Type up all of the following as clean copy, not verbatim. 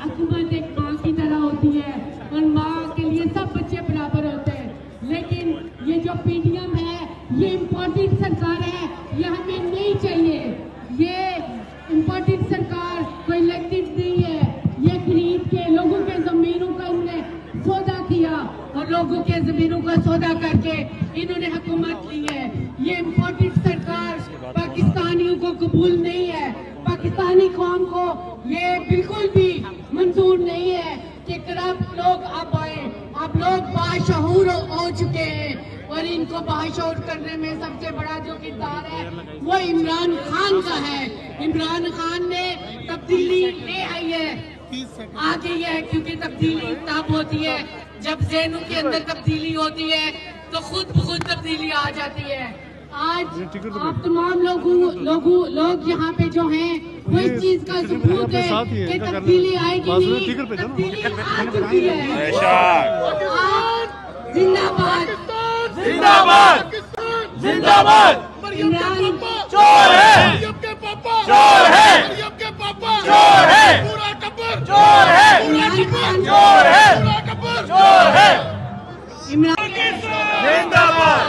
हुकूमत एक माँ की तरह होती है और माँ के लिए सब बच्चे बराबर होते हैं। लेकिन ये जो पीडीएम है, ये इम्पोर्टेड सरकार है, ये हमें नहीं चाहिए। ये इम्पोर्टेड सरकार कोई इलेक्टेड नहीं है। ये खरीद के लोगों के जमीनों का इन्होंने सौदा किया और लोगों के जमीनों का सौदा करके इन्होंने हुकूमत ली है। ये इम्पोर्टेड सरकार पाकिस्तानियों को कबूल नहीं है। पाकिस्तानी कौम को ये बिल्कुल भी मंजूर नहीं है कि करप्ट लोग अब आए। अब लोग बाशऊर हो चुके हैं और इनको बाशऊर करने में सबसे बड़ा जो किरदार है वो इमरान खान का है। इमरान खान ने तब्दीली ले आई है, आ गई है, क्योंकि तब्दीली तब होती है जब ज़हनों के अंदर तब्दीली होती है तो खुद ब खुद तब्दीली आ जाती है। आज आप तमाम लोग यहाँ पे जो हैं वो इस चीज का सबूत है कि तब्दीली आएगी नहीं, तब्दीली आ चुकी है। जिंदाबाद जिंदाबाद जिंदाबाद। इमरान चोर है, चोर है, चोर है, चोर है, चोर है, चोर है। इमरान जिंदाबाद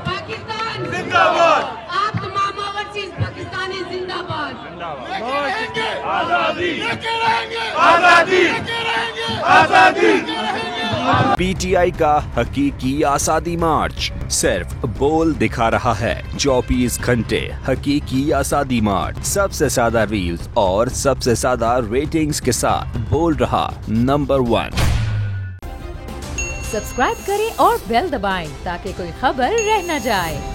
पाकिस्तान जिंदाबाद। आप तमाम ओवरसीज पाकिस्तानी जिंदाबाद। आजादी आजादी आजादी। पीटीआई का हकीकी आजादी मार्च सिर्फ बोल दिखा रहा है। 24 घंटे हकीकी आजादी मार्च, सबसे ज्यादा रील्स और सबसे ज्यादा रेटिंग्स के साथ बोल रहा नंबर 1। सब्सक्राइब करें और बेल दबाएं ताकि कोई खबर रह न जाए।